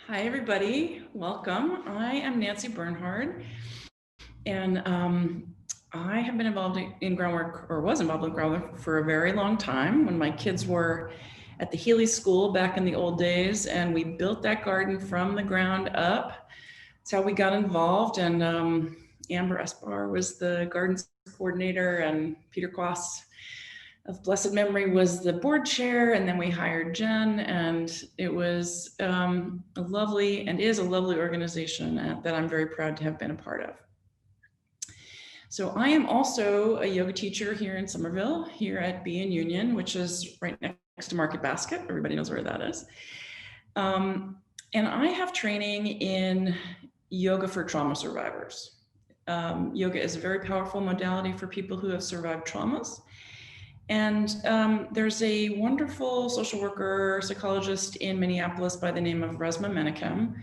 Hi, everybody. Welcome. I am Nancy Bernhard, and I have been involved in groundwork, or was involved in groundwork for a very long time when my kids were at the Healy School back in the old days, and we built that garden from the ground up. That's how we got involved, and Amber Esbar was the garden coordinator, and Peter Quass of blessed memory was the board chair, and then we hired Jen, and it was a lovely and is a lovely organization that I'm very proud to have been a part of. So I am also a yoga teacher here in Somerville, here at Be in Union, which is right next to Market Basket. Everybody knows where that is. And I have training in yoga for trauma survivors. Yoga is a very powerful modality for people who have survived traumas. And there's a wonderful social worker, psychologist in Minneapolis by the name of Resmaa Menakem,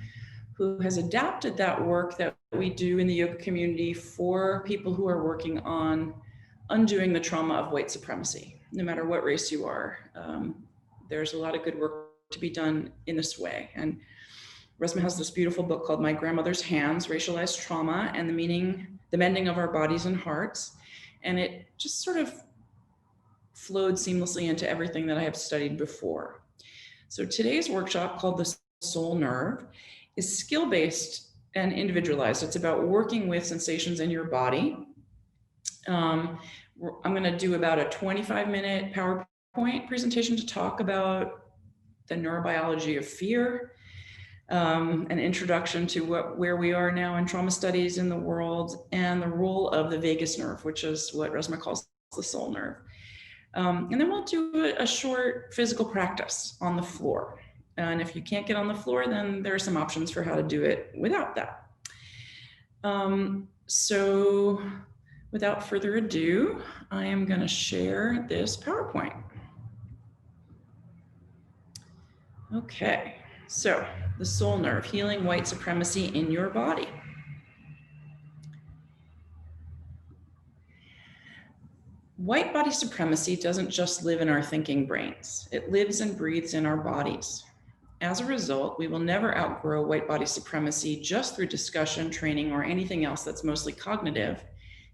who has adapted that work that we do in the yoga community for people who are working on undoing the trauma of white supremacy, no matter what race you are. There's a lot of good work to be done in this way. And Resmaa has this beautiful book called My Grandmother's Hands, Racialized Trauma and the Mending of Our Bodies and Hearts. And it just sort of flowed seamlessly into everything that I have studied before. So today's workshop, called The Soul Nerve, is skill-based and individualized. It's about working with sensations in your body. I'm going to do about a 25-minute PowerPoint presentation to talk about the neurobiology of fear, an introduction to where we are now in trauma studies in the world, and the role of the vagus nerve, which is what Resmaa calls the soul nerve. And then we'll do a short physical practice on the floor. And if you can't get on the floor, then there are some options for how to do it without that. So without further ado, I am going to share this PowerPoint. Okay, so the soul nerve, healing white supremacy in your body. White body supremacy doesn't just live in our thinking brains. It lives and breathes in our bodies. As a result, we will never outgrow white body supremacy just through discussion, training, or anything else that's mostly cognitive.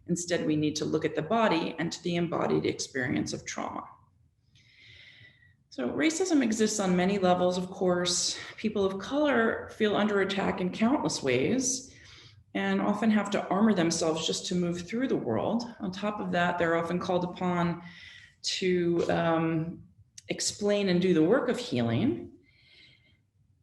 Instead, we need to look at the body and to the embodied experience of trauma. So racism exists on many levels, of course. People of color feel under attack in countless ways and often have to armor themselves just to move through the world. On top of that, they're often called upon to explain and do the work of healing.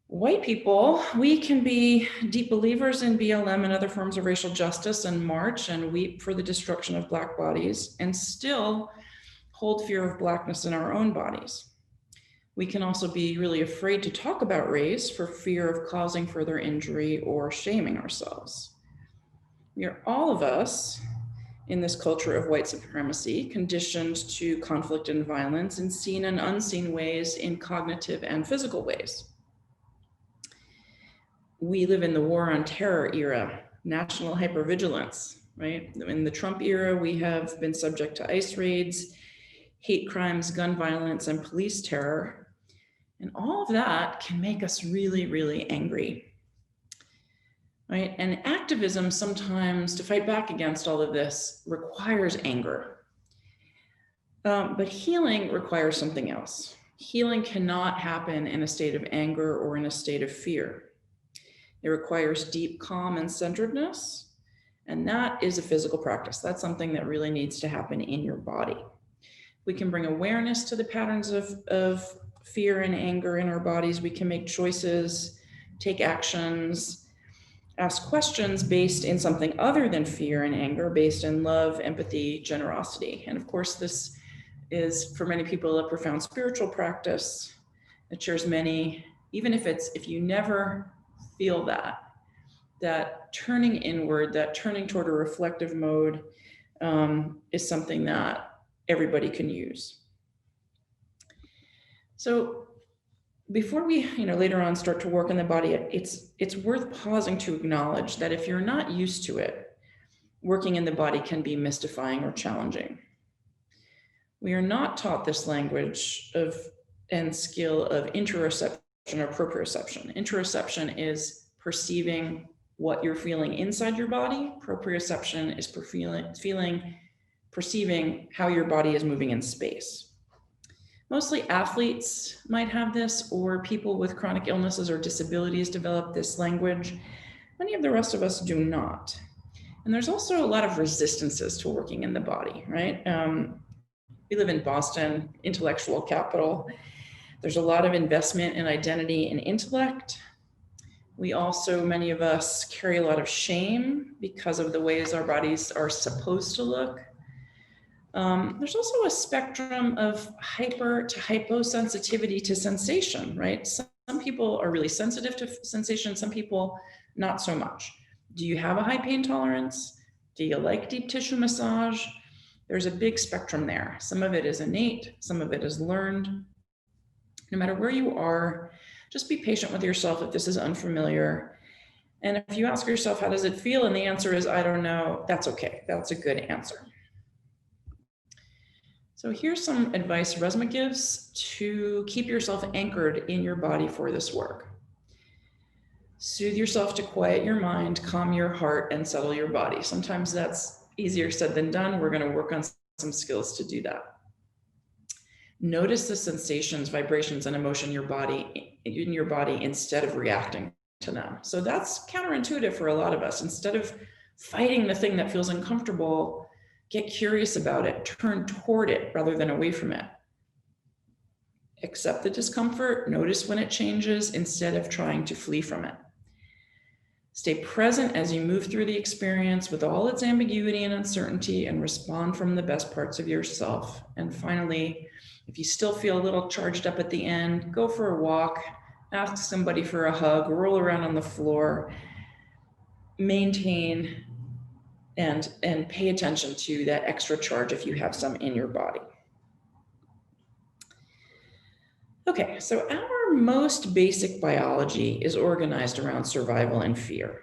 White people, we can be deep believers in BLM and other forms of racial justice and march and weep for the destruction of Black bodies and still hold fear of Blackness in our own bodies. We can also be really afraid to talk about race for fear of causing further injury or shaming ourselves. We are, all of us in this culture of white supremacy, conditioned to conflict and violence in seen and unseen ways, in cognitive and physical ways. We live in the war on terror era, national hypervigilance, right? In the Trump era, we have been subject to ICE raids, hate crimes, gun violence, and police terror. And all of that can make us really, really angry. Right? And activism sometimes, to fight back against all of this, requires anger. But healing requires something else. Healing cannot happen in a state of anger or in a state of fear. It requires deep calm and centeredness, and that is a physical practice. That's something that really needs to happen in your body. We can bring awareness to the patterns of fear and anger in our bodies. We can make choices, take actions, ask questions based in something other than fear and anger, based in love, empathy, generosity. And of course, this is for many people a profound spiritual practice that shares many, even if you never feel that turning inward, that turning toward a reflective mode is something that everybody can use. So before we, later on start to work on the body, it's worth pausing to acknowledge that if you're not used to it, working in the body can be mystifying or challenging. We are not taught this language and skill of interoception or proprioception. Interoception is perceiving what you're feeling inside your body. Proprioception is perceiving how your body is moving in space. Mostly athletes might have this, or people with chronic illnesses or disabilities develop this language. Many of the rest of us do not. And there's also a lot of resistances to working in the body, right? We live in Boston, intellectual capital. There's a lot of investment in identity and intellect. We also, many of us, carry a lot of shame because of the ways our bodies are supposed to look. There's also a spectrum of hyper to hyposensitivity to sensation, right? Some people are really sensitive to sensation, some people not so much. Do you have a high pain tolerance? Do you like deep tissue massage? There's a big spectrum there. Some of it is innate, some of it is learned. No matter where you are, just be patient with yourself if this is unfamiliar. And if you ask yourself, how does it feel? And the answer is, I don't know, that's okay. That's a good answer. So here's some advice Resmaa gives to keep yourself anchored in your body for this work. Soothe yourself to quiet your mind, calm your heart, and settle your body. Sometimes that's easier said than done. We're going to work on some skills to do that. Notice the sensations, vibrations, and emotion in your body instead of reacting to them. So that's counterintuitive for a lot of us. Instead of fighting the thing that feels uncomfortable, get curious about it, turn toward it rather than away from it. Accept the discomfort, notice when it changes instead of trying to flee from it. Stay present as you move through the experience with all its ambiguity and uncertainty, and respond from the best parts of yourself. And finally, if you still feel a little charged up at the end, go for a walk, ask somebody for a hug, roll around on the floor, maintain and pay attention to that extra charge if you have some in your body. Okay, so our most basic biology is organized around survival and fear.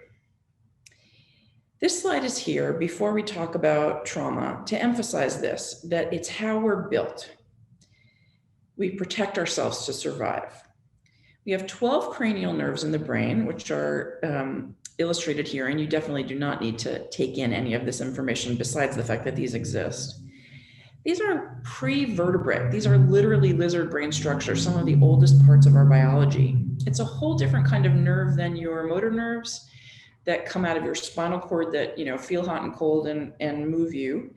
This slide is here before we talk about trauma to emphasize this, that it's how we're built. We protect ourselves to survive. We have 12 cranial nerves in the brain, which are illustrated here, and you definitely do not need to take in any of this information besides the fact that these exist. These are pre-vertebrate. These are literally lizard brain structures, some of the oldest parts of our biology. It's a whole different kind of nerve than your motor nerves that come out of your spinal cord that, you know, feel hot and cold and move you.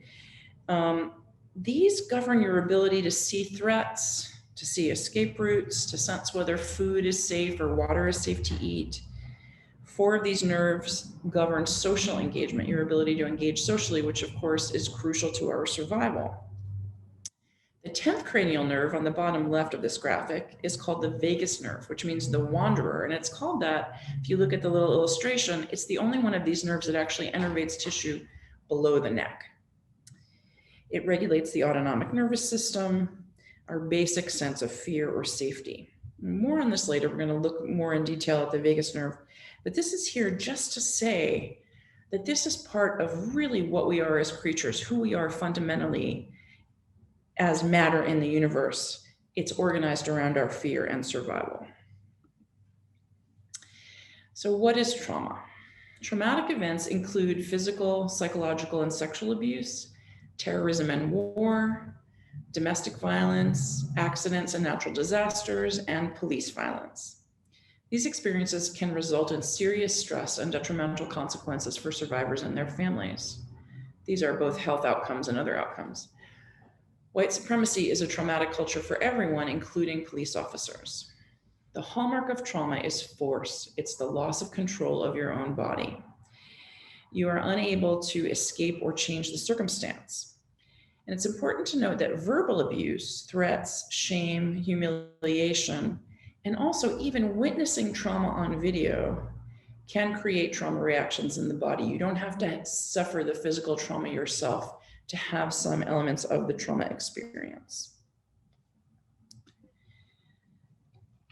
These govern your ability to see threats, to see escape routes, to sense whether food is safe or water is safe to eat. 4 of these nerves govern social engagement, your ability to engage socially, which of course is crucial to our survival. The 10th cranial nerve on the bottom left of this graphic is called the vagus nerve, which means the wanderer. And it's called that, if you look at the little illustration, it's the only one of these nerves that actually innervates tissue below the neck. It regulates the autonomic nervous system, our basic sense of fear or safety. More on this later. We're going to look more in detail at the vagus nerve, but this is here just to say that this is part of really what we are as creatures, who we are fundamentally as matter in the universe. It's organized around our fear and survival. So what is trauma? Traumatic events include physical, psychological, and sexual abuse, terrorism and war, domestic violence, accidents and natural disasters, and police violence. These experiences can result in serious stress and detrimental consequences for survivors and their families. These are both health outcomes and other outcomes. White supremacy is a traumatic culture for everyone, including police officers. The hallmark of trauma is force. It's the loss of control of your own body. You are unable to escape or change the circumstance. And it's important to note that verbal abuse, threats, shame, humiliation, and also even witnessing trauma on video can create trauma reactions in the body. You don't have to suffer the physical trauma yourself to have some elements of the trauma experience.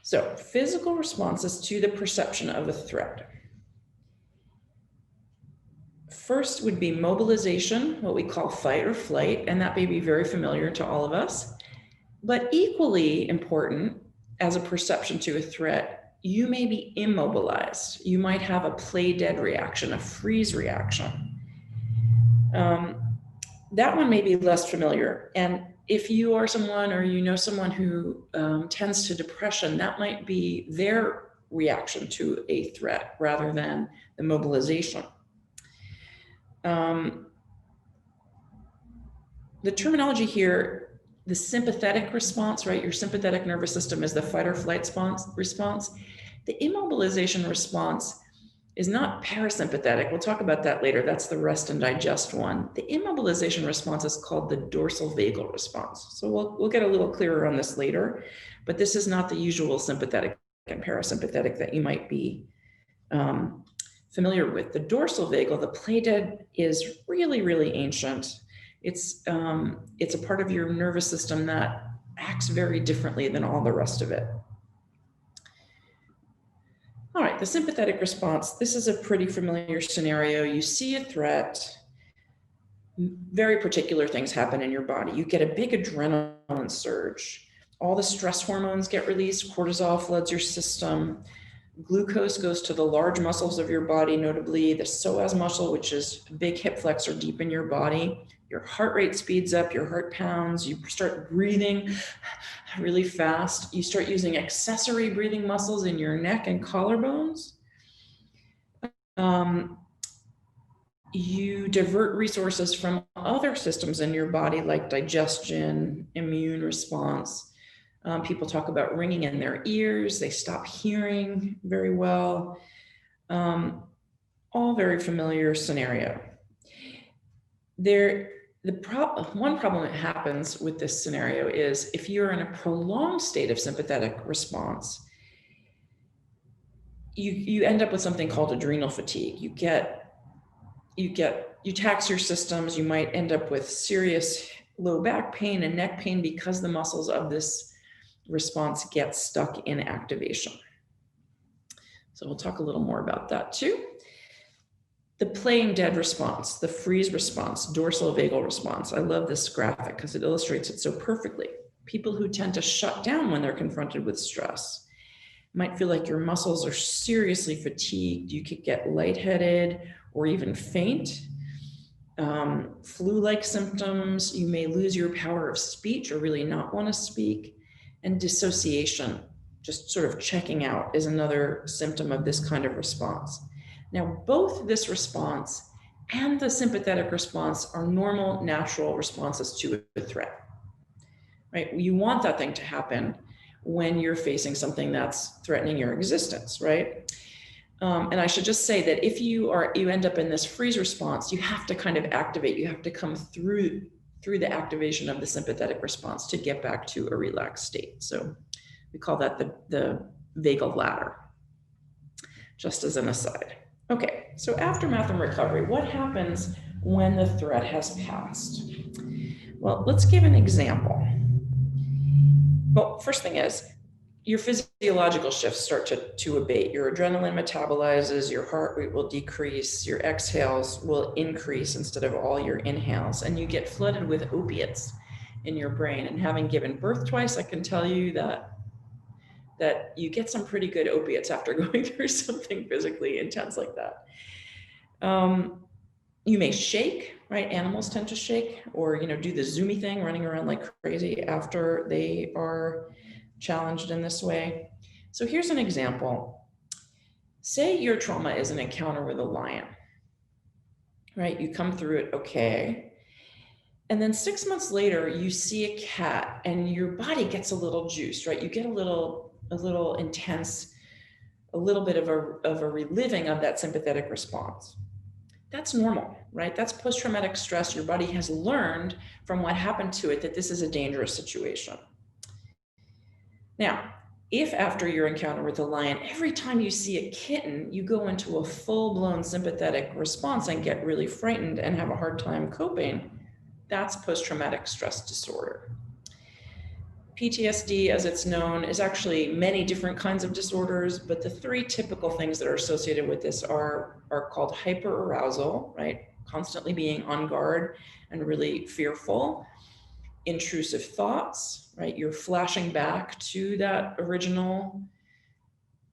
So, physical responses to the perception of a threat. First would be mobilization, what we call fight or flight, and that may be very familiar to all of us. But equally important as a perception to a threat, you may be immobilized. You might have a play dead reaction, a freeze reaction. That one may be less familiar. And if you are someone or you know someone who tends to depression, that might be their reaction to a threat rather than the mobilization. The terminology here, the sympathetic response, right? Your sympathetic nervous system is the fight or flight response. The immobilization response is not parasympathetic. We'll talk about that later. That's the rest and digest one. The immobilization response is called the dorsal vagal response. So we'll get a little clearer on this later, but this is not the usual sympathetic and parasympathetic that you might be familiar with. The dorsal vagal, the play dead, is really, really ancient. It's a part of your nervous system that acts very differently than all the rest of it. All right, the sympathetic response. This is a pretty familiar scenario. You see a threat, very particular things happen in your body. You get a big adrenaline surge. All the stress hormones get released, cortisol floods your system. Glucose goes to the large muscles of your body, notably the psoas muscle, which is a big hip flexor deep in your body. Your heart rate speeds up, your heart pounds, you start breathing really fast. You start using accessory breathing muscles in your neck and collarbones. You divert resources from other systems in your body like digestion, immune response. People talk about ringing in their ears. They stop hearing very well. All very familiar scenario. One problem that happens with this scenario is if you're in a prolonged state of sympathetic response, you end up with something called adrenal fatigue. You tax your systems. You might end up with serious low back pain and neck pain because the muscles of this response get stuck in activation. So we'll talk a little more about that too. The playing dead response, the freeze response, dorsal vagal response. I love this graphic because it illustrates it so perfectly. People who tend to shut down when they're confronted with stress might feel like your muscles are seriously fatigued. You could get lightheaded or even faint. Flu-like symptoms. You may lose your power of speech or really not want to speak. And dissociation, just sort of checking out, is another symptom of this kind of response. Now, both this response and the sympathetic response are normal, natural responses to a threat, right? You want that thing to happen when you're facing something that's threatening your existence, right? And I should just say that if you end up in this freeze response, you have to kind of activate, you have to come through the activation of the sympathetic response to get back to a relaxed state. So we call that the vagal ladder, just as an aside. Okay, so aftermath and recovery, what happens when the threat has passed? Well, let's give an example. Well, first thing is, your physiological shifts start to abate. Your adrenaline metabolizes, your heart rate will decrease, your exhales will increase instead of all your inhales, and you get flooded with opiates in your brain. And having given birth twice, I can tell you that you get some pretty good opiates after going through something physically intense like that. You may shake, right? Animals tend to shake, or do the zoomy thing, running around like crazy after they are challenged in this way. So here's an example. Say your trauma is an encounter with a lion, right? You come through it okay. And then 6 months later, you see a cat and your body gets a little juiced, right? You get a little intense, a little bit of a reliving of that sympathetic response. That's normal, right? That's post-traumatic stress. Your body has learned from what happened to it that this is a dangerous situation. Now, if after your encounter with a lion, every time you see a kitten, you go into a full-blown sympathetic response and get really frightened and have a hard time coping, that's post-traumatic stress disorder. PTSD, as it's known, is actually many different kinds of disorders, but the three typical things that are associated with this are called hyperarousal, right? Constantly being on guard and really fearful. intrusive thoughts, right? You're flashing back to that original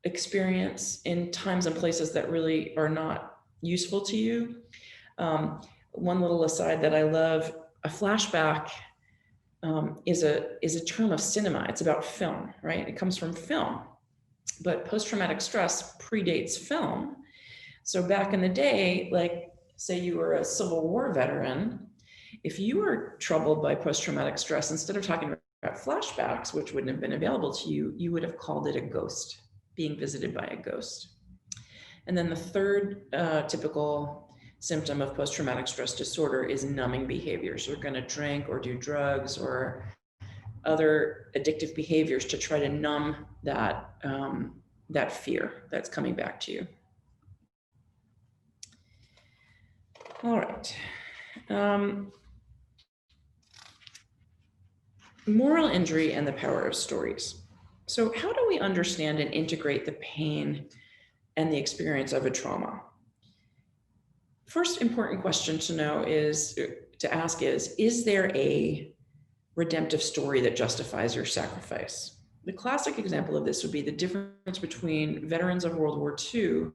experience in times and places that really are not useful to you. One little aside that I love, a flashback is a term of cinema. It's about film, right? It comes from film, but post-traumatic stress predates film. So back in the day, like say you were a Civil War veteran, if you were troubled by post-traumatic stress, instead of talking about flashbacks, which wouldn't have been available to you, you would have called it a ghost, being visited by a ghost. And then the third typical symptom of post-traumatic stress disorder is numbing behaviors. You're going to drink or do drugs or other addictive behaviors to try to numb that, that fear that's coming back to you. All right. Moral injury and the power of stories. So how do we understand and integrate the pain and the experience of a trauma? First important question to ask is there a redemptive story that justifies your sacrifice? The classic example of this would be the difference between veterans of World War II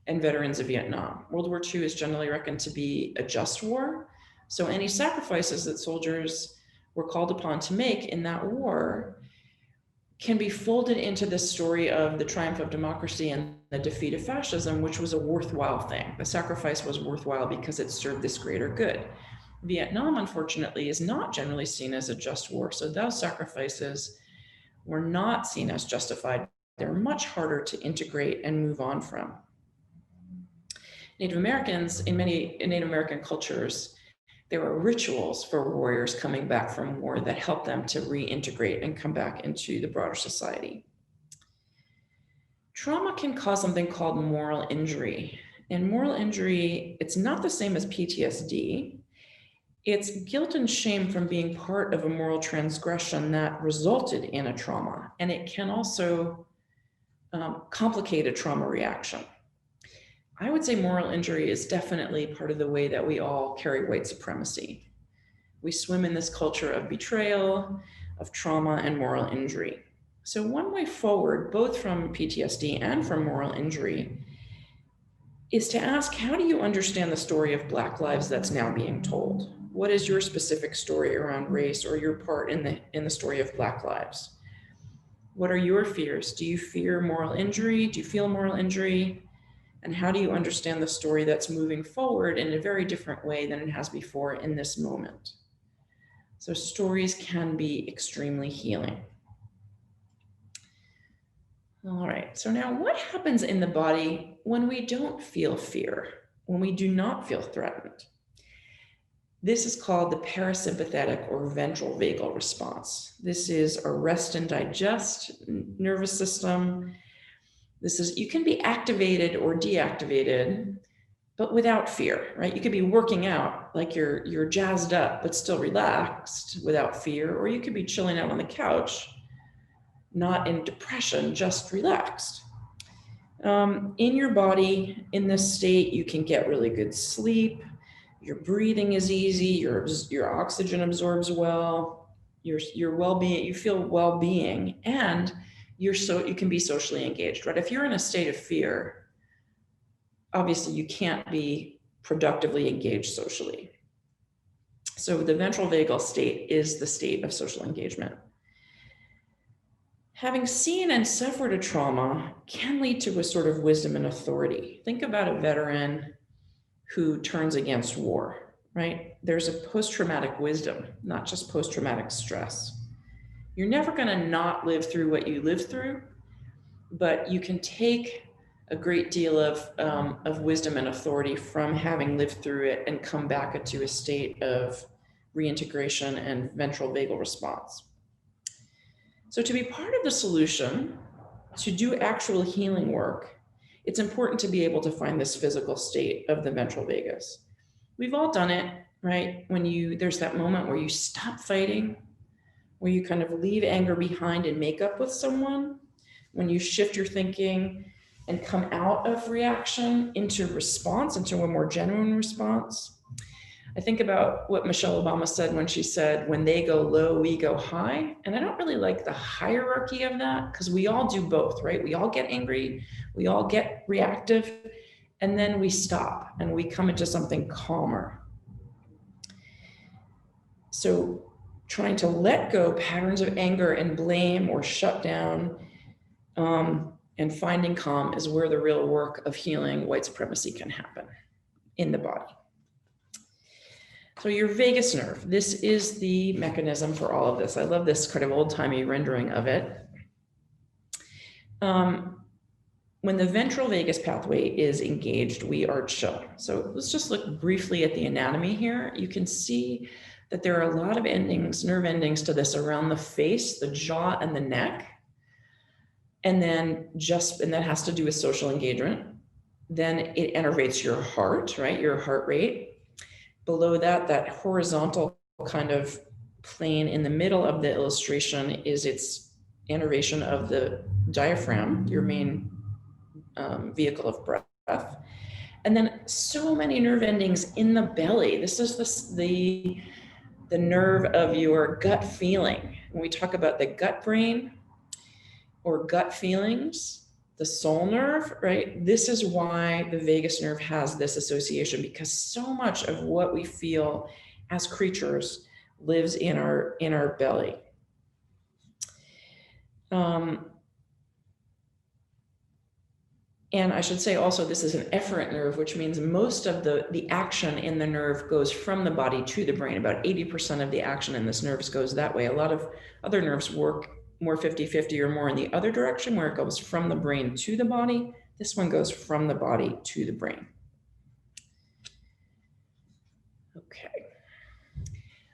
and veterans of Vietnam. World War II is generally reckoned to be a just war. So any sacrifices that soldiers were called upon to make in that war can be folded into the story of the triumph of democracy and the defeat of fascism, which was a worthwhile thing. The sacrifice was worthwhile because it served this greater good. Vietnam, unfortunately, is not generally seen as a just war. So those sacrifices were not seen as justified. They're much harder to integrate and move on from. Native Americans, in many Native American cultures, there were rituals for warriors coming back from war that helped them to reintegrate and come back into the broader society. Trauma can cause something called moral injury. And moral injury, it's not the same as PTSD. It's guilt and shame from being part of a moral transgression that resulted in a trauma. And it can also complicate a trauma reaction. I would say moral injury is definitely part of the way that we all carry white supremacy. We swim in this culture of betrayal, of trauma, and moral injury. So one way forward, both from PTSD and from moral injury, is to ask, how do you understand the story of Black lives that's now being told? What is your specific story around race or your part in the story of Black lives? What are your fears? Do you fear moral injury? Do you feel moral injury? And how do you understand the story that's moving forward in a very different way than it has before in this moment? So stories can be extremely healing. All right, so now what happens in the body when we don't feel fear, when we do not feel threatened? This is called the parasympathetic or ventral vagal response. This is a rest and digest nervous system. This is, you can be activated or deactivated, but without fear, right? You could be working out like you're jazzed up, but still relaxed without fear, or you could be chilling out on the couch, not in depression, just relaxed. In your body, in this state, you can get really good sleep. Your breathing is easy. Your oxygen absorbs well. Your well-being, you feel well-being, and you can be socially engaged, right? If you're in a state of fear, obviously you can't be productively engaged socially. So the ventral vagal state is the state of social engagement. Having seen and suffered a trauma can lead to a sort of wisdom and authority. Think about a veteran who turns against war, right? There's a post-traumatic wisdom, not just post-traumatic stress. You're never going to not live through what you lived through, but you can take a great deal of wisdom and authority from having lived through it and come back into a state of reintegration and ventral vagal response. So to be part of the solution, to do actual healing work, it's important to be able to find this physical state of the ventral vagus. We've all done it, right? When there's that moment where you stop fighting, where you kind of leave anger behind and make up with someone, when you shift your thinking and come out of reaction into response, into a more genuine response. I think about what Michelle Obama said when she said, when they go low, we go high. And I don't really like the hierarchy of that, because we all do both, right? We all get angry, we all get reactive, and then we stop and we come into something calmer. So trying to let go patterns of anger and blame or shut down, and finding calm is where the real work of healing white supremacy can happen in the body. So your vagus nerve, this is the mechanism for all of this. I love this kind of old-timey rendering of it. When the ventral vagus pathway is engaged, we are chill. So let's just look briefly at the anatomy here. You can see that there are a lot of endings, nerve endings to this around the face, the jaw, and the neck. And then and that has to do with social engagement. Then it innervates your heart, right? Your heart rate. Below that, that horizontal kind of plane in the middle of the illustration is its innervation of the diaphragm, your main vehicle of breath. And then so many nerve endings in the belly. This is the nerve of your gut feeling. When we talk about the gut brain or gut feelings, the soul nerve, right? This is why the vagus nerve has this association, because so much of what we feel as creatures lives in our belly. And I should say also, this is an efferent nerve, which means most of the action in the nerve goes from the body to the brain. About 80% of the action in this nerve goes that way. A lot of other nerves work more 50-50 or more in the other direction, where it goes from the brain to the body. This one goes from the body to the brain. Okay.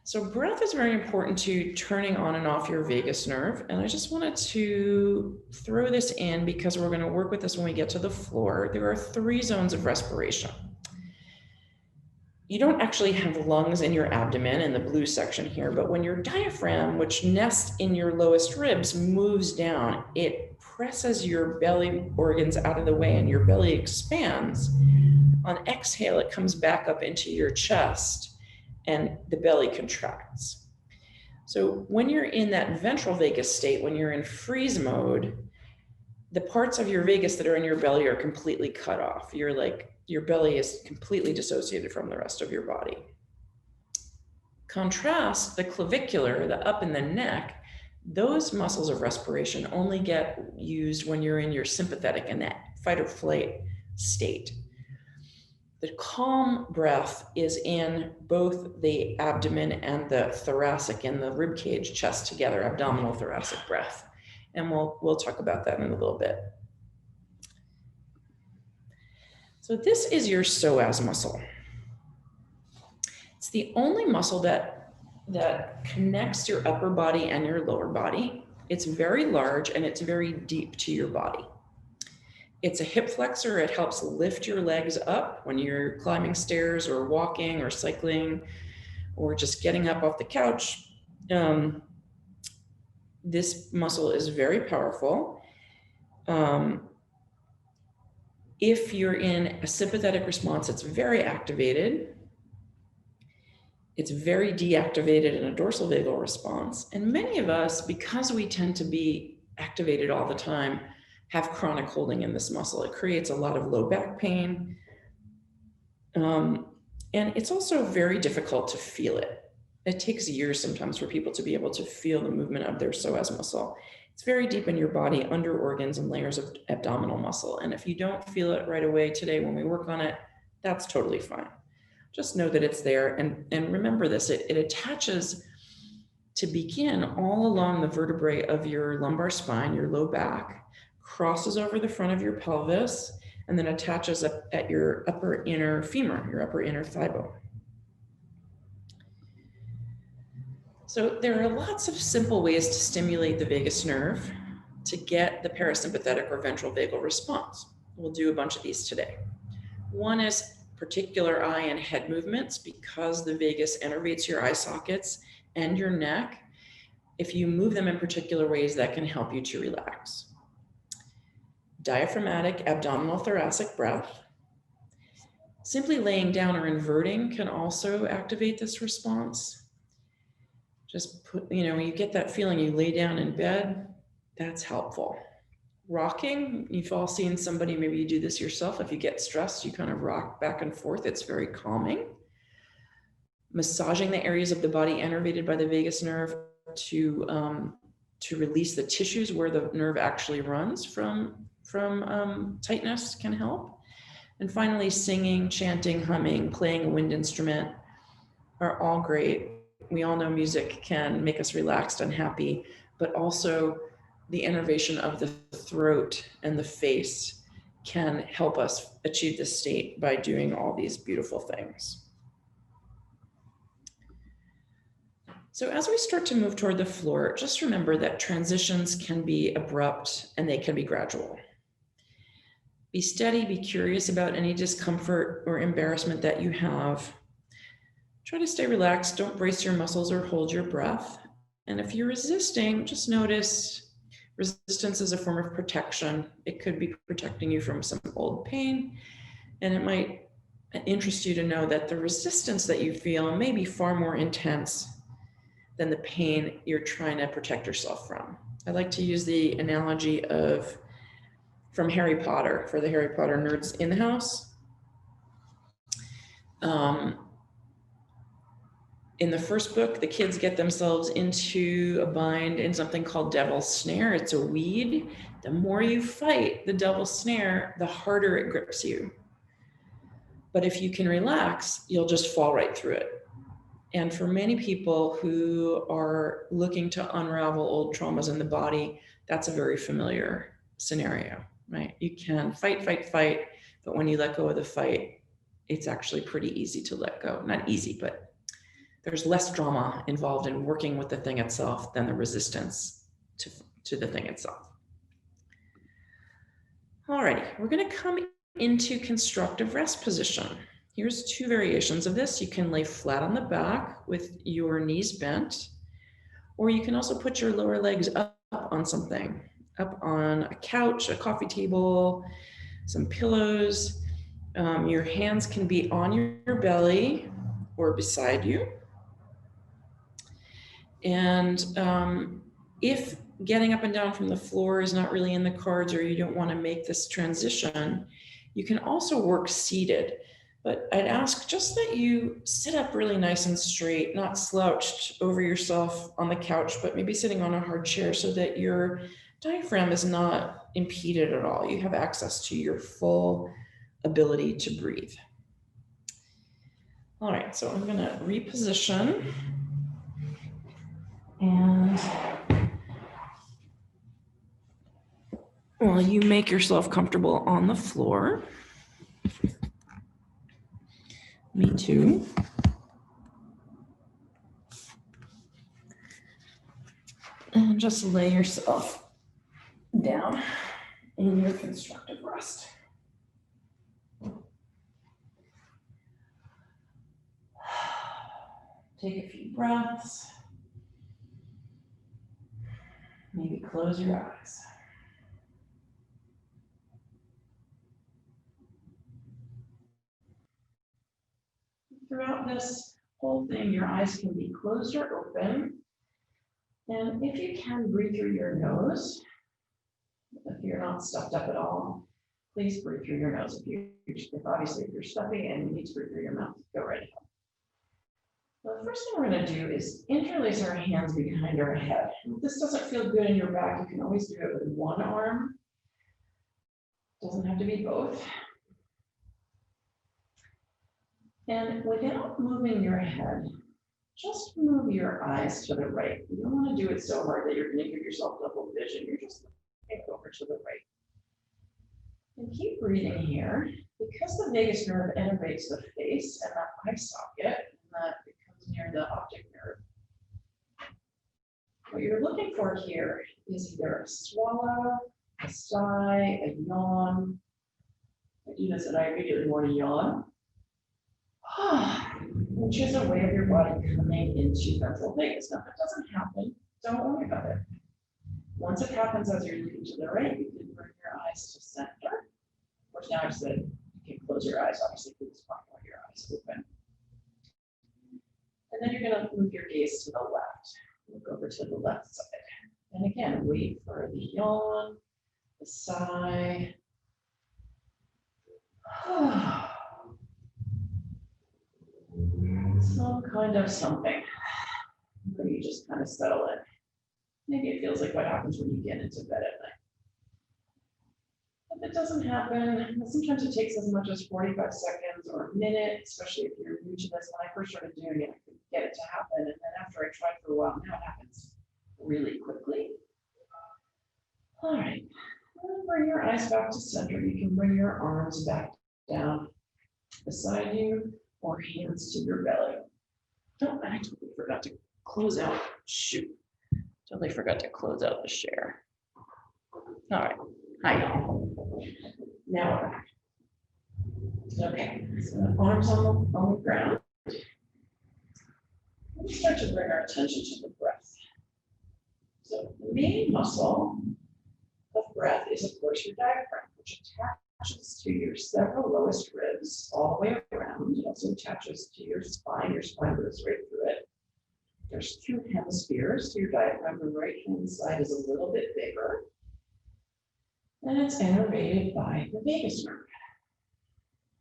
So breath is very important to turning on and off your vagus nerve. And I just wanted to throw this in because we're going to work with this when we get to the floor. There are 3 zones of respiration. You don't actually have lungs in your abdomen in the blue section here, but when your diaphragm, which nests in your lowest ribs, moves down, it presses your belly organs out of the way and your belly expands. On exhale, it comes back up into your chest and the belly contracts. So when you're in that ventral vagus state, when you're in freeze mode, the parts of your vagus that are in your belly are completely cut off. Your belly is completely dissociated from the rest of your body. Contrast the clavicular, the up in the neck, those muscles of respiration only get used when you're in your sympathetic and that fight or flight state. The calm breath is in both the abdomen and the thoracic and the rib cage, chest together, abdominal thoracic breath. And we'll talk about that in a little bit. So this is your psoas muscle. It's the only muscle that connects your upper body and your lower body. It's very large and it's very deep to your body. It's a hip flexor. It helps lift your legs up when you're climbing stairs or walking or cycling or just getting up off the couch. This muscle is very powerful. If you're in a sympathetic response, it's very activated. It's very deactivated in a dorsal vagal response. And many of us, because we tend to be activated all the time, have chronic holding in this muscle. It creates a lot of low back pain. And it's also very difficult to feel it. It takes years sometimes for people to be able to feel the movement of their psoas muscle. It's very deep in your body, under organs and layers of abdominal muscle. And if you don't feel it right away today when we work on it, that's totally fine. Just know that it's there. And remember this, it attaches to begin all along the vertebrae of your lumbar spine, your low back, crosses over the front of your pelvis, and then attaches up at your upper inner femur, your upper inner thigh bone. So there are lots of simple ways to stimulate the vagus nerve to get the parasympathetic or ventral vagal response. We'll do a bunch of these today. One is particular eye and head movements, because the vagus innervates your eye sockets and your neck. If you move them in particular ways, that can help you to relax. Diaphragmatic abdominal thoracic breath. Simply laying down or inverting can also activate this response. Just put, you get that feeling, you lay down in bed, that's helpful. Rocking, you've all seen somebody, maybe you do this yourself. If you get stressed, you kind of rock back and forth. It's very calming. Massaging the areas of the body innervated by the vagus nerve to release the tissues where the nerve actually runs from tightness can help. And finally, singing, chanting, humming, playing a wind instrument are all great. We all know music can make us relaxed and happy, but also the innervation of the throat and the face can help us achieve this state by doing all these beautiful things. So as we start to move toward the floor, just remember that transitions can be abrupt and they can be gradual. Be steady, be curious about any discomfort or embarrassment that you have. Try to stay relaxed, don't brace your muscles or hold your breath. And if you're resisting, just notice resistance is a form of protection. It could be protecting you from some old pain, and it might interest you to know that the resistance that you feel may be far more intense than the pain you're trying to protect yourself from. I like to use the analogy from Harry Potter, for the Harry Potter nerds in the house. In the first book, the kids get themselves into a bind in something called devil's snare. It's a weed. The more you fight the devil's snare, the harder it grips you. But if you can relax, you'll just fall right through it. And for many people who are looking to unravel old traumas in the body, that's a very familiar scenario, right? You can fight, but when you let go of the fight, it's actually pretty easy to let go. Not easy, but there's less drama involved in working with the thing itself than the resistance to the thing itself. Alrighty, we're going to come into constructive rest position. Here's two variations of this. You can lay flat on the back with your knees bent, or you can also put your lower legs up on something, up on a couch, a coffee table, some pillows. Your hands can be on your belly or beside you. And if getting up and down from the floor is not really in the cards, or you don't want to make this transition, you can also work seated. But I'd ask just that you sit up really nice and straight, not slouched over yourself on the couch, but maybe sitting on a hard chair so that your diaphragm is not impeded at all. You have access to your full ability to breathe. All right, so I'm going to reposition. And while you make yourself comfortable on the floor, me too. And just lay yourself down in your constructive rest. Take a few breaths. Maybe close your eyes. Throughout this whole thing, your eyes can be closed or open. And if you can, breathe through your nose. If you're not stuffed up at all, please breathe through your nose. If obviously if you're stuffing and you need to breathe through your mouth, go right ahead. Well, the first thing we're going to do is interlace our hands behind our head. If this doesn't feel good in your back, you can always do it with one arm. Doesn't have to be both. And without moving your head, just move your eyes to the right. You don't want to do it so hard that you're going to give yourself double vision. You're just looking over to the right. And keep breathing here. Because the vagus nerve innervates the face and that eye socket, and that it comes near the optic nerve. What you're looking for here is either a swallow, a sigh, a yawn. I do this and I immediately want to yawn. Which is a way of your body coming into ventral vagus. Now, if it doesn't happen, don't worry about it. Once it happens as you're looking to the right, you can bring your eyes to center. Of course, now I said you can close your eyes, obviously, please fine. And then you're going to move your gaze to the left. Look over to the left side. And again, wait for the yawn, the sigh. Some kind of something where you just kind of settle in. Maybe it feels like what happens when you get into bed at night. If it doesn't happen, sometimes it takes as much as 45 seconds or a minute, especially if you're new to this. When I first started doing it, I could get it to happen. And then after I tried for a while, now it happens really quickly. All right, bring your eyes back to center. You can bring your arms back down beside you or hands to your belly. Oh, I totally forgot to close out. Shoot, totally forgot to close out the share. All right, hi y'all. Now we're back. Okay, so arms on the ground. Let's start to bring our attention to the breath. So the main muscle of breath is, of course, your diaphragm, which attaches to your several lowest ribs all the way around. It also attaches to your spine. Your spine goes right through it. There's two hemispheres to your diaphragm. The right-hand side is a little bit bigger. And it's innervated by the vagus nerve.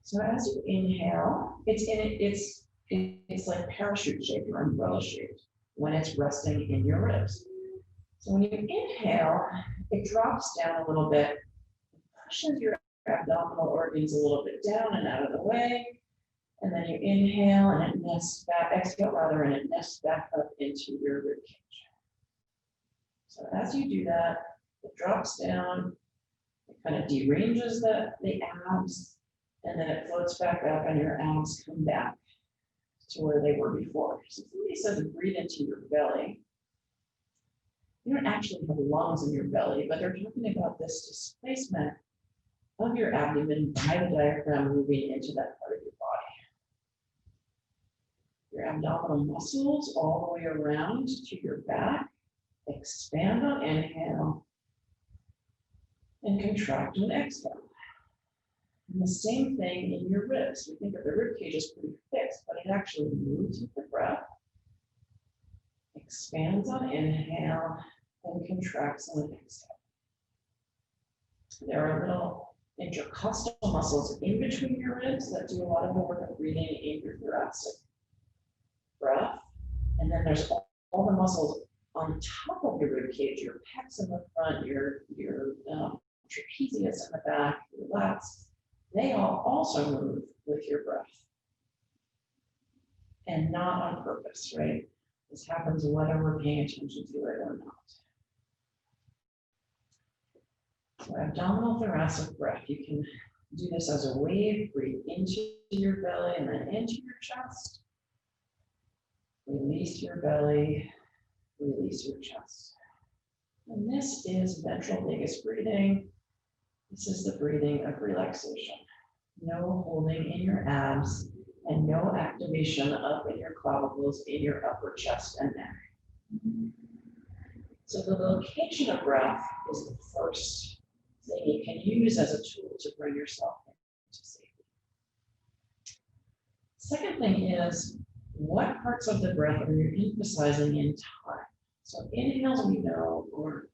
So as you inhale, it's like parachute shaped or umbrella shaped when it's resting in your ribs. So when you inhale, it drops down a little bit, pushes your abdominal organs a little bit down and out of the way. And then you inhale and it nests back, exhale rather, and it nests back up into your rib cage. So as you do that, it drops down, it kind of deranges the abs, and then it floats back up and your abs come back to where they were before. So somebody says breathe into your belly. You don't actually have lungs in your belly, but they're talking about this displacement of your abdomen by the diaphragm moving into that part of your body. Your abdominal muscles all the way around to your back expand on inhale and contract on exhale. And the same thing in your ribs. We think of the rib cage as pretty fixed, but it actually moves with the breath, expands on inhale, and contracts on exhale. There are little intercostal muscles in between your ribs that do a lot of the work of breathing in your thoracic breath. And then there's all the muscles on top of your rib cage, your pecs in the front, your trapezius in the back, your lats. They all also move with your breath. And not on purpose, right? This happens whether we're paying attention to it or not. So abdominal thoracic breath, you can do this as a wave. Breathe into your belly and then into your chest. Release your belly, release your chest. And this is ventral vagus breathing. This is the breathing of relaxation. No holding in your abs and no activation up in your clavicles, in your upper chest and neck. So the location of breath is the first thing you can use as a tool to bring yourself into safety. Second thing is, what parts of the breath are you emphasizing in time? So inhales, we know, or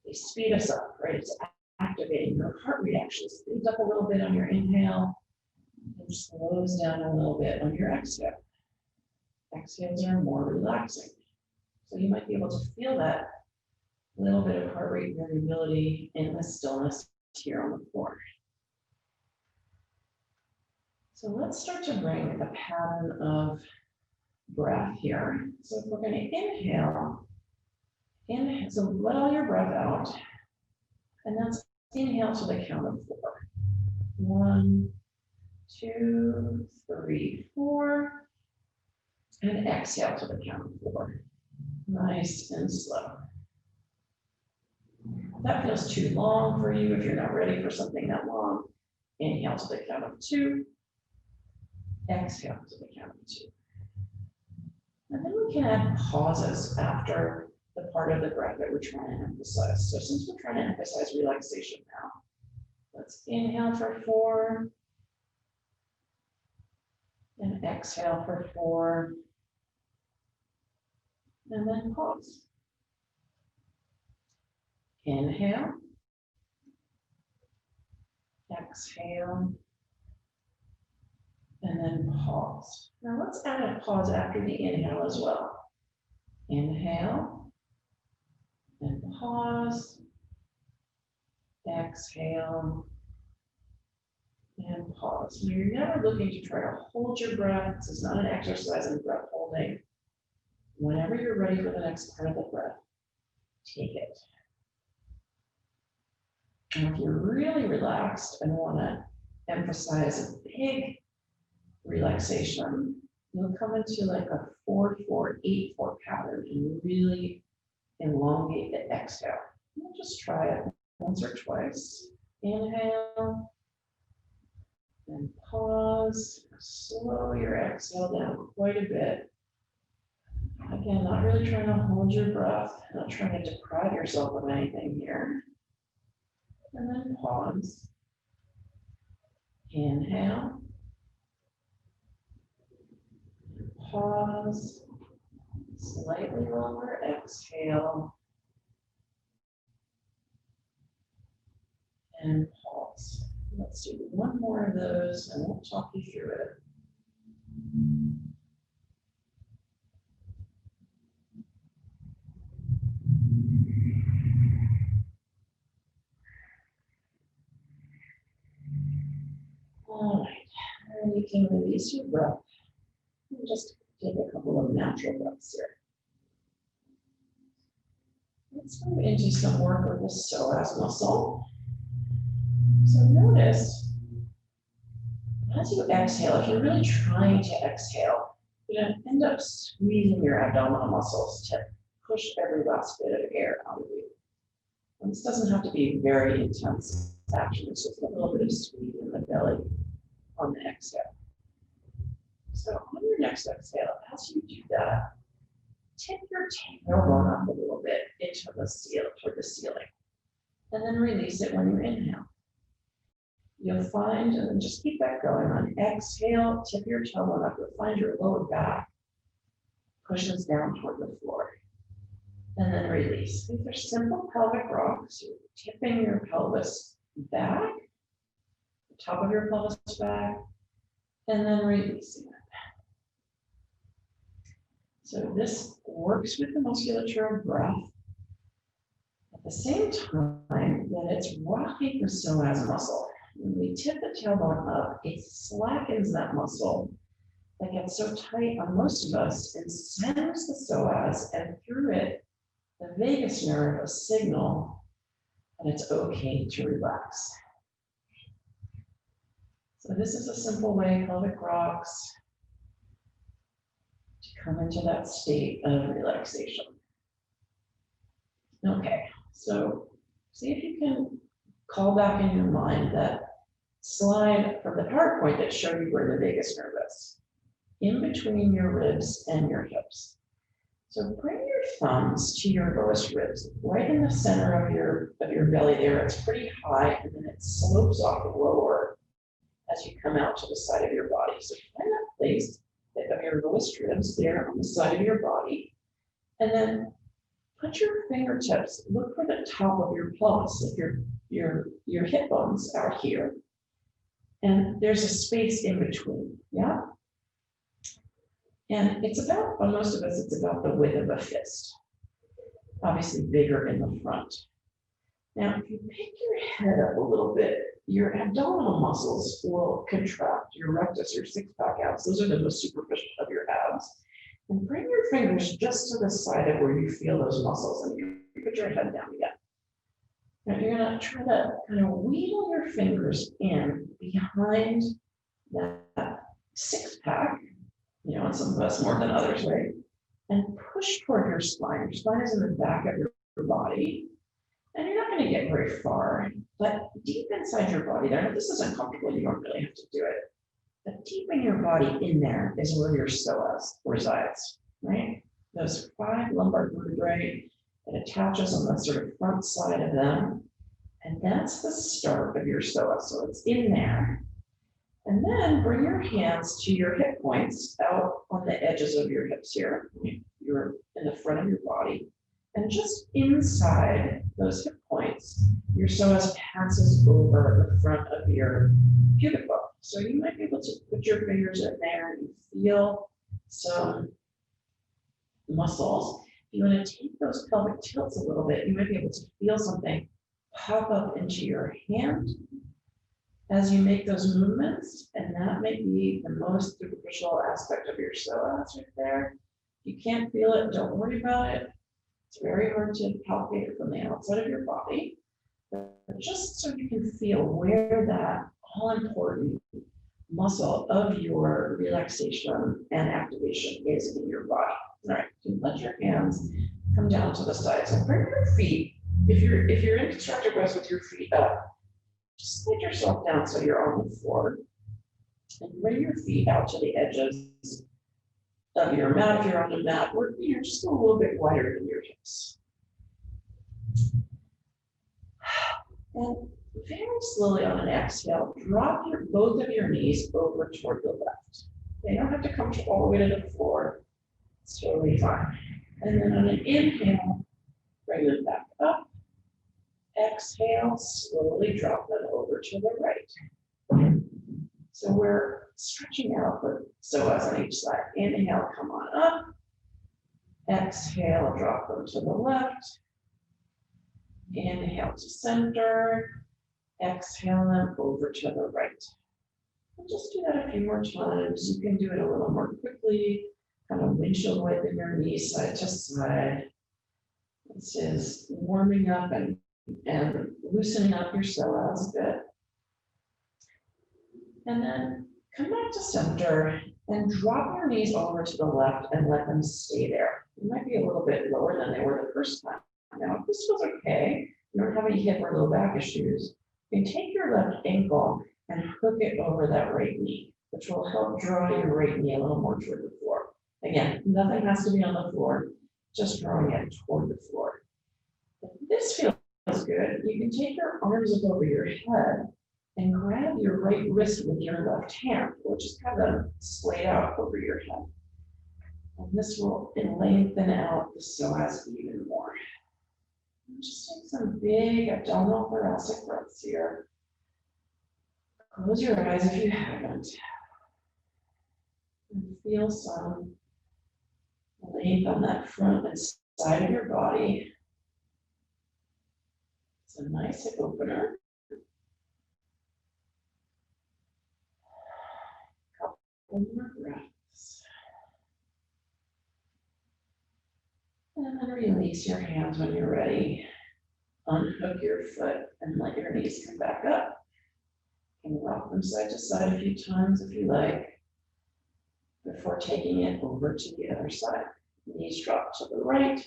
they speed us up, right? It's activating your heart rate, actually speeds up a little bit on your inhale and slows down a little bit on your exhale. Exhales are more relaxing. So you might be able to feel that little bit of heart rate variability in the stillness here on the floor. So let's start to bring a pattern of breath here. So if we're going to inhale, so let all your breath out, and let's inhale to the count of 4. 1, 2, 3, 4, and exhale to the count of 4. Nice and slow. If that feels too long for you, if you're not ready for something that long, inhale to the count of 2, exhale to the count of 2. And then we can add pauses after the part of the breath that we're trying to emphasize. So since we're trying to emphasize relaxation now, let's inhale for 4, and exhale for 4, and then pause. Inhale, exhale, and then pause. Now let's add a pause after the inhale as well. Inhale, and pause, exhale, and pause. You're never looking to try to hold your breath. This is not an exercise in breath holding. Whenever you're ready for the next part of the breath, take it. And if you're really relaxed and want to emphasize a big relaxation, you'll come into like a 4-4-8-4 pattern and really elongate the exhale. We'll just try it once or twice. Inhale, and pause. Slow your exhale down quite a bit. Again, not really trying to hold your breath, not trying to deprive yourself of anything here. And then pause. Inhale. Pause. Slightly longer exhale. And pause. Let's do one more of those and we'll talk you through it. All right, and you can release your breath. And just take a couple of natural breaths here. Let's move into some work with the psoas muscle. So notice, as you exhale, if you're really trying to exhale, you're going to end up squeezing your abdominal muscles to push every last bit of air out of you. And this doesn't have to be very intense action. It's just a little bit of squeeze in the belly on the exhale. So on your next exhale, as you do that, tip your tailbone up a little bit into the ceiling, toward the ceiling, and then release it when you inhale. You'll find, and then just keep that going. On exhale, tip your tailbone up. You'll find your lower back pushes down toward the floor. And then release. These are simple pelvic rocks. You're tipping your pelvis back, the top of your pelvis back, and then releasing it. So this works with the musculature of breath. At the same time that it's rocking the psoas muscle. When we tip the tailbone up, it slackens that muscle that gets so tight on most of us and centers the psoas, and through it, the vagus nerve a signal that it's okay to relax. So this is a simple way pelvic rocks to come into that state of relaxation. Okay, so see if you can call back in your mind that slide from the PowerPoint that showed you where the vagus nerve is, in between your ribs and your hips. So bring your thumbs to your lowest ribs, right in the center of your belly there. It's pretty high, and then it slopes off lower as you come out to the side of your body. So find that place of your lowest ribs there on the side of your body, and then put your fingertips, look for the top of your pelvis. If your hip bones are here, and there's a space in between, yeah? And it's about, on most of us, it's about the width of a fist. Obviously bigger in the front. Now, if you pick your head up a little bit, your abdominal muscles will contract, your rectus, your six-pack abs. Those are the most superficial of your abs. And bring your fingers just to the side of where you feel those muscles, and you put your head down again. Now, you're going to try to kind of wheedle your fingers in behind that six-pack, you know, and some of us more than others, right? And push toward your spine. Your spine is in the back of your body. And you're not going to get very far, but deep inside your body there, if this is uncomfortable, you don't really have to do it. But deep in your body in there is where your psoas resides, right? Those 5 lumbar vertebrae that attaches on the sort of front side of them. And that's the start of your psoas. So it's in there. And then bring your hands to your hip points out on the edges of your hips here. You're in the front of your body. And just inside those hip points, your psoas passes over the front of your pubic bone. So you might be able to put your fingers in there and feel some muscles. If you want to take those pelvic tilts a little bit, you might be able to feel something pop up into your hand as you make those movements, and that may be the most superficial aspect of your psoas right there. If you can't feel it, don't worry about it. It's very hard to palpate it from the outside of your body, but just so you can feel where that all-important muscle of your relaxation and activation is in your body. All right, you let your hands come down to the sides and bring your feet. If you're in constructive rest with your feet up, just slide yourself down so you're on the floor, and bring your feet out to the edges of your mat. If you're on the mat, or you're just a little bit wider than your hips. And very slowly on an exhale, drop both of your knees over toward the left. They don't have to come all the way to the floor. It's totally fine. And then on an inhale, bring them back up. Exhale, slowly drop them over to the right. So we're stretching out the psoas on each side. Inhale, come on up. Exhale, drop them to the left. Inhale to center. Exhale them over to the right. And just do that a few more times. You can do it a little more quickly, kind of windshield wiping your knees side to side. This is warming up and loosening up your psoas a bit. And then come back to center and drop your knees over to the left and let them stay there. You might be a little bit lower than they were the first time. Now, if this feels okay, you don't have any hip or low back issues, you can take your left ankle and hook it over that right knee, which will help draw your right knee a little more toward the floor. Again, nothing has to be on the floor, just drawing it toward the floor. If this feels good, you can take your arms up over your head and grab your right wrist with your left hand, or just have them splayed out over your head. And this will lengthen out the psoas even more. And just take some big abdominal thoracic breaths here. Close your eyes if you haven't. And feel some length on that front and side of your body. It's a nice hip opener. Couple more breaths. And then release your hands when you're ready. Unhook your foot and let your knees come back up. You can rock them side to side a few times if you like, before taking it over to the other side. Knees drop to the right.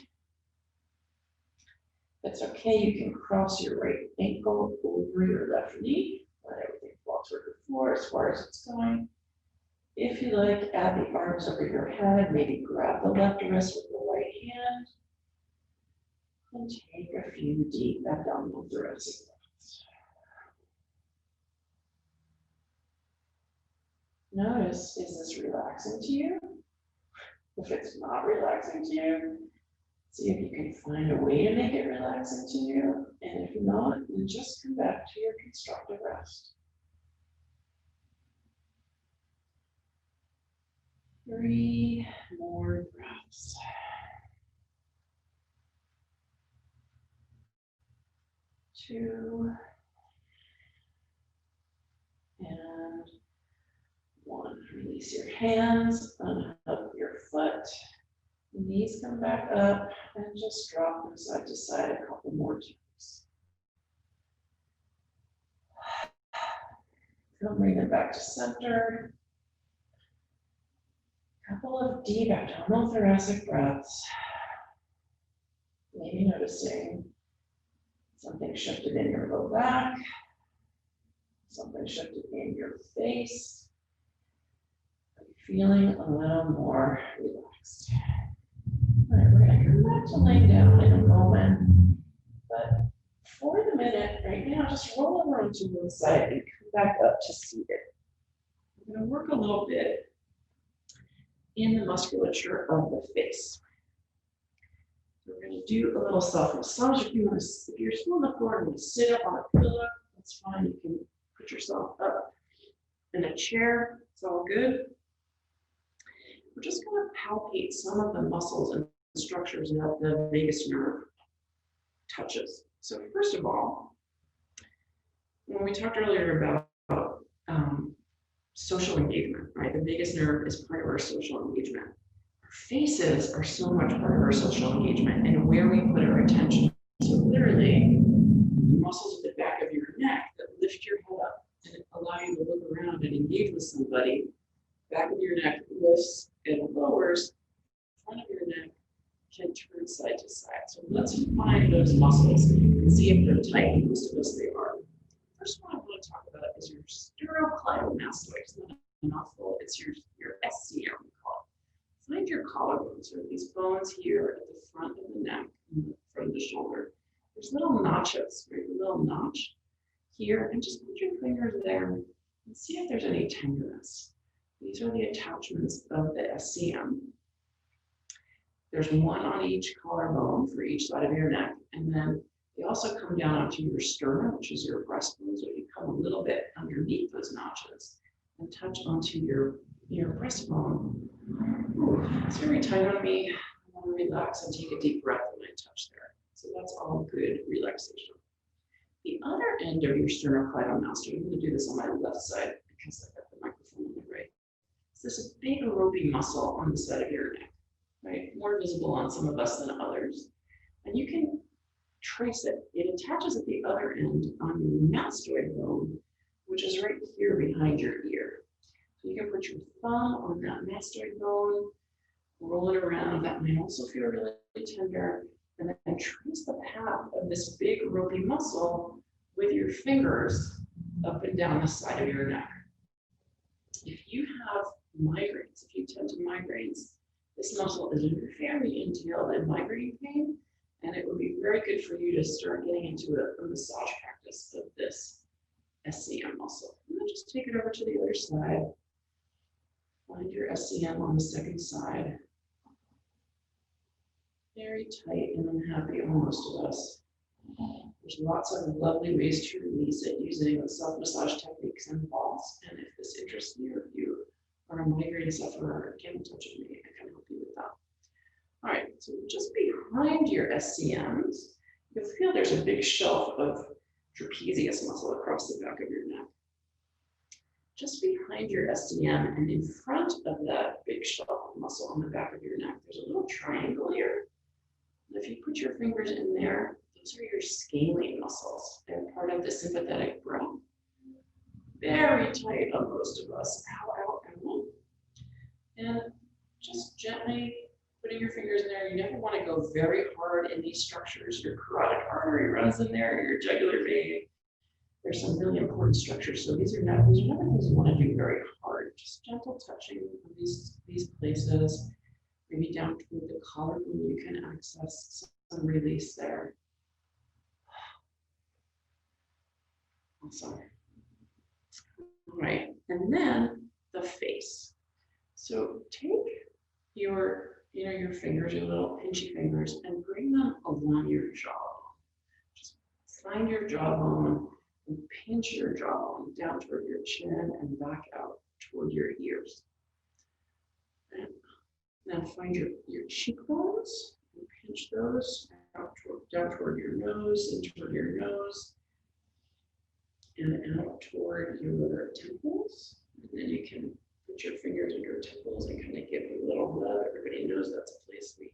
If it's okay, you can cross your right ankle over your left knee. Let everything fall toward the floor as far as it's going. If you like, add the arms over your head. Maybe grab the left wrist with the right hand. And take a few deep abdominal thoracic breaths. Notice, is this relaxing to you? If it's not relaxing to you, see if you can find a way to make it relaxing to you. And if not, then just come back to your constructive rest. 3 more breaths. 2 and 1. Release your hands, unhook your foot. Knees come back up and just drop them side to side a couple more times. Come bring them back to center. Couple of deep abdominal thoracic breaths. Maybe noticing something shifted in your low back, something shifted in your face. Are you feeling a little more relaxed? All right, we're going to come back to laying down in a moment, but for the minute right now, just roll over onto one side and come back up to seated. I'm going to work a little bit in the musculature of the face. So we're going to do a little self-massage. If you're still on the floor and you sit up on a pillow, that's fine. You can put yourself up in a chair. It's all good. We're just going to palpate some of the muscles and structures that the vagus nerve touches. So first of all, when we talked earlier about social engagement, right? The vagus nerve is part of our social engagement. Our faces are so much part of our social engagement and where we put our attention. So literally, the muscles at the back of your neck that lift your head up and allow you to look around and engage with somebody, back of your neck lifts and lowers, front of your neck can turn side to side. So let's find those muscles and see if they're tight. Most of us, they are. First one I want to talk about is your sternocleidomastoid. It's not a mouthful, it's your SCM, we call it. Find your collarbones, or these bones here at the front of the neck, and the front of the shoulder. There's little notches, right? A little notch here, and just put your fingers there and see if there's any tenderness. These are the attachments of the SCM. There's one on each collarbone for each side of your neck, and then they also come down onto your sternum, which is your breastbone, so you come a little bit underneath those notches and touch onto your breastbone. It's very tight on me. I want to relax and take a deep breath when I touch there. So that's all good relaxation. The other end of your sternocleidomastoid, I'm going to do this on my left side because I've got the microphone on the right. So this is a big ropey muscle on the side of your neck, right? More visible on some of us than others. And you can trace it. It attaches at the other end on your mastoid bone, which is right here behind your ear. So you can put your thumb on that mastoid bone, roll it around. That might also feel really tender. And then trace the path of this big ropey muscle with your fingers up and down the side of your neck. If you have migraines, if you tend to migraines, this muscle is very entailed in migraine pain. And it would be very good for you to start getting into a massage practice of this SCM muscle. And then just take it over to the other side. Find your SCM on the second side. Very tight and unhappy on most of us. There's lots of lovely ways to release it using self-massage techniques and balls. And if this interests you, or if you are a migraine sufferer, get in touch with me. I can help you with that. All right, so just behind your SCMs, you'll feel there's a big shelf of trapezius muscle across the back of your neck. Just behind your SCM and in front of that big shelf of muscle on the back of your neck, there's a little triangle here. And if you put your fingers in there, those are your scalene muscles. They're part of the sympathetic breath. Very tight on most of us. Ow, ow, ow. And just gently putting your fingers in there. You never want to go very hard in these structures. Your carotid artery runs in there, your jugular vein. There's some really important structures. So these are never things you want to do very hard. Just gentle touching of these places. Maybe down toward the collarbone, you can access some release there. Awesome. All right, and then the face. So take your fingers, your little pinchy fingers, and bring them along your jawbone. Just find your jawbone and pinch your jawbone down toward your chin and back out toward your ears. And now find your cheekbones and pinch those down toward your nose, and toward your nose, and out toward your temples. And then you can put your fingers in your temples and kind of give it a little rub. Everybody knows that's a place we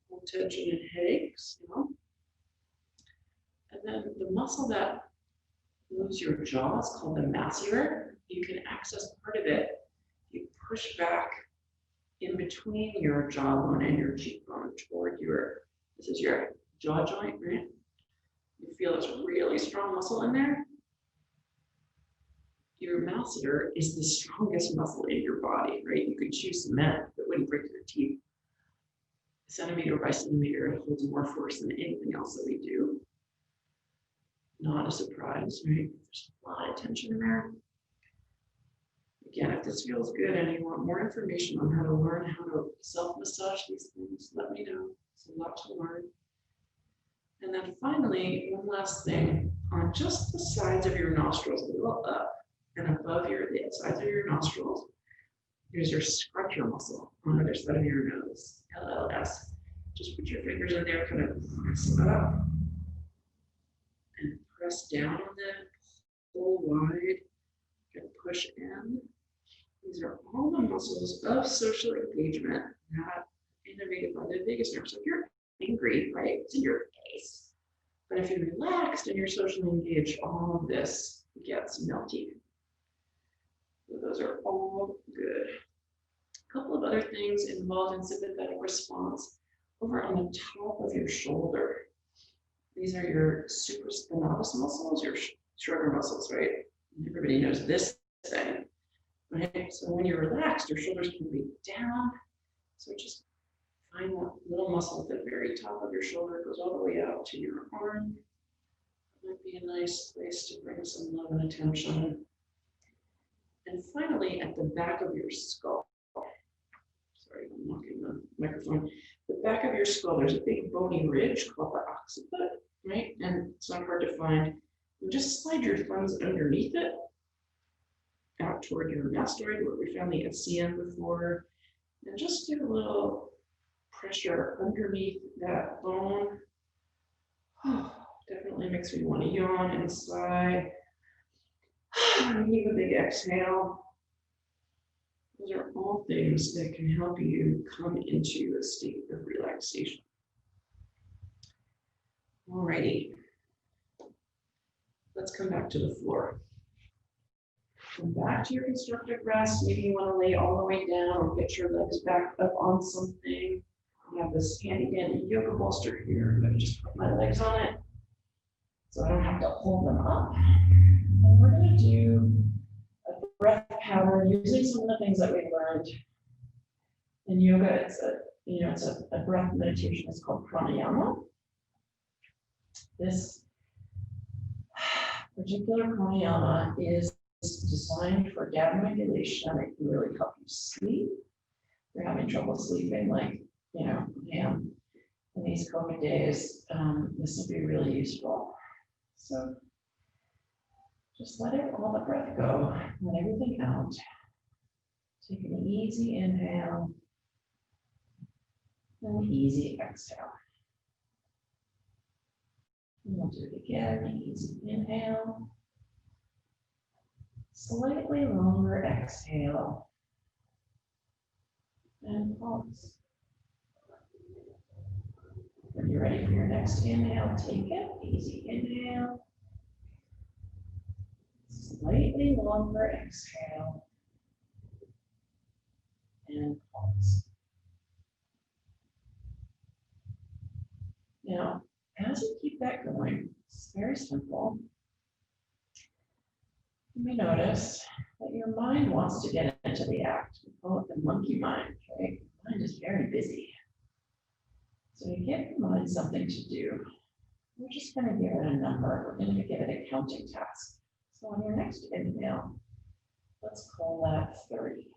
hold tension and headaches, you know. And then the muscle that moves your jaw is called the masseter. You can access part of it. You push back in between your jawbone and your cheekbone toward this is your jaw joint, right? You feel this really strong muscle in there. Your masseter is the strongest muscle in your body, right? You could chew cement, but it wouldn't break your teeth. Centimeter by centimeter, it holds more force than anything else that we do. Not a surprise, right? There's a lot of tension in there. Again, if this feels good and you want more information on how to learn how to self-massage these things, let me know. It's a lot to learn. And then finally, one last thing, on just the sides of your nostrils, a little up and above the sides of your nostrils, here's your scruncher muscle on the other side of your nose, LLS. Just put your fingers in there, kind of press up and press down on them, pull wide, and push in. These are all the muscles of social engagement that innervated by the vagus nerve. So if you're angry, right, it's in your face. But if you're relaxed and you're socially engaged, all of this gets melty. So those are all good. A couple of other things involved in sympathetic response over on the top of your shoulder. These are your supraspinatus muscles, your shoulder muscles, right? Everybody knows this thing, right? So when you're relaxed, your shoulders can be down. So just find that little muscle at the very top of your shoulder. It goes all the way out to your arm. That might be a nice place to bring some love and attention. And finally, at the back of your skull. Sorry, I'm knocking the microphone. The back of your skull, there's a big bony ridge called the occiput, right? And it's not hard to find. You just slide your thumbs underneath it, out toward your mastoid, where we found the SCM before, and just give a little pressure underneath that bone. Oh, definitely makes me want to yawn and sigh. Heave a big exhale. Those are all things that can help you come into a state of relaxation. Alrighty. Let's come back to the floor. Come back to your constructive rest. Maybe you want to lay all the way down or get your legs back up on something. I have this handy dandy yoga bolster here. I'm going to just put my legs on it so I don't have to hold them up. And we're going to do a breath pattern using some of the things that we learned in yoga. It's a breath meditation. It's called Pranayama. This particular pranayama is designed for GABA regulation. It can really help you sleep. If you're having trouble sleeping, like, I am in these COVID days, this will be really useful. So just let all the breath go, let everything out. Take an easy inhale and an easy exhale. And we'll do it again, easy inhale, slightly longer exhale, and pause. When you're ready for your next inhale, take it, easy inhale, slightly longer exhale, and pause. Now, as you keep that going, it's very simple. You may notice that your mind wants to get into the act. We call it the monkey mind, right? The mind is very busy. So you give your mind something to do. We're just going to give it a number. We're going to give it a counting task. So on your next inhale, let's call that 30.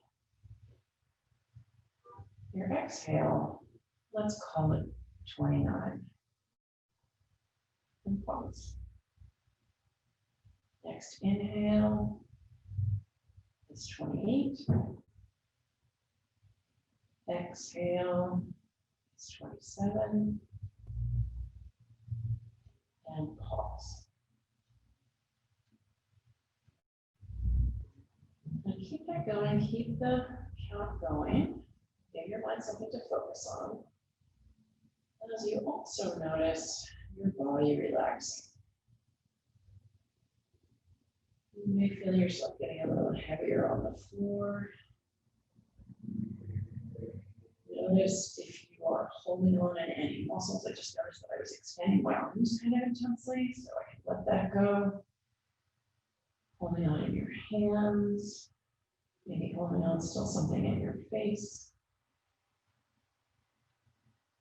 Your exhale, let's call it 29. And pause. Next inhale is 28. Exhale is 27. And pause. And keep that going, keep the count going. Give your mind something to focus on. And as you also notice your body relaxing, you may feel yourself getting a little heavier on the floor. Notice if you are holding on in any muscles. I just noticed that I was extending my arms kind of intensely, so I can let that go. Holding on in your hands, maybe holding on still something in your face.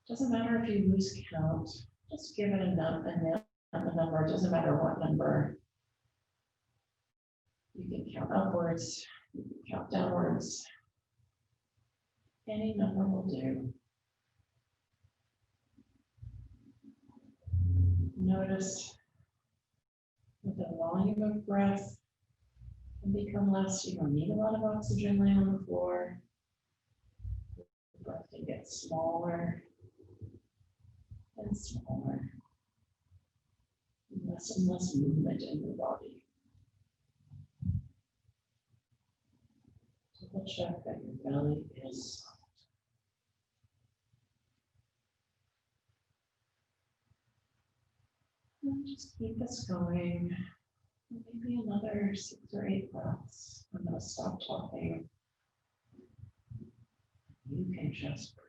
Doesn't matter if you lose count, just give it a number. It doesn't matter what number. You can count upwards, Count downwards. Any number will do. Notice that the volume of breath can become less. You don't need a lot of oxygen laying on the floor. The breath can get smaller and smaller. Less and less movement in your body. Double check that your belly is soft. And just keep this going. Maybe another 6 or 8 breaths. I'm going to stop talking. You can just breathe.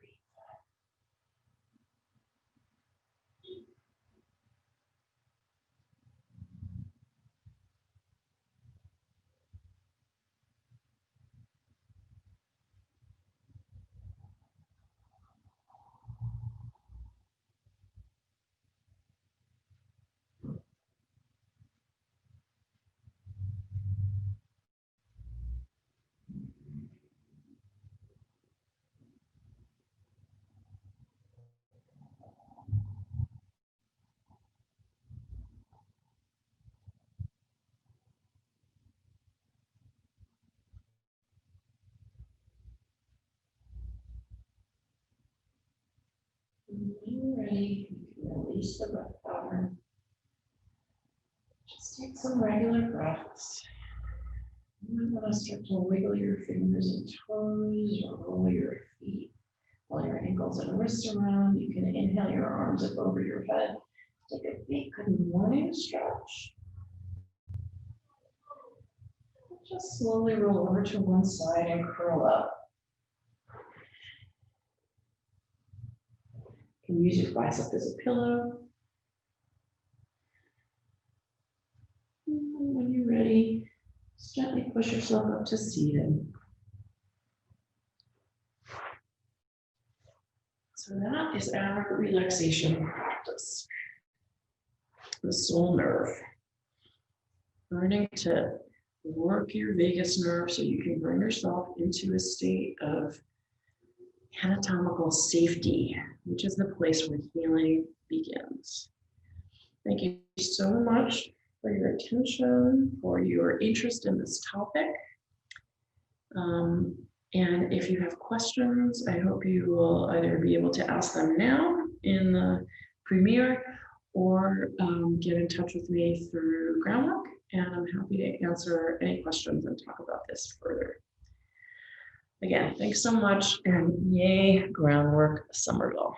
When you're ready, you can release the breath pattern. Just take some regular breaths. You might want to start to wiggle your fingers and toes or roll your feet while your ankles and wrists around. You can inhale your arms up over your head. Take a big good morning stretch. Just slowly roll over to one side and curl up. You can use your bicep as a pillow. And when you're ready, just gently push yourself up to seated. So that is our relaxation practice. The soul nerve. Learning to work your vagus nerve so you can bring yourself into a state of anatomical safety, which is the place where healing begins. Thank you so much for your attention, for your interest in this topic. And if you have questions, I hope you will either be able to ask them now in the premiere or get in touch with me through Groundwork, and I'm happy to answer any questions and talk about this further. Again, thanks so much, and yay, Groundwork Somerville.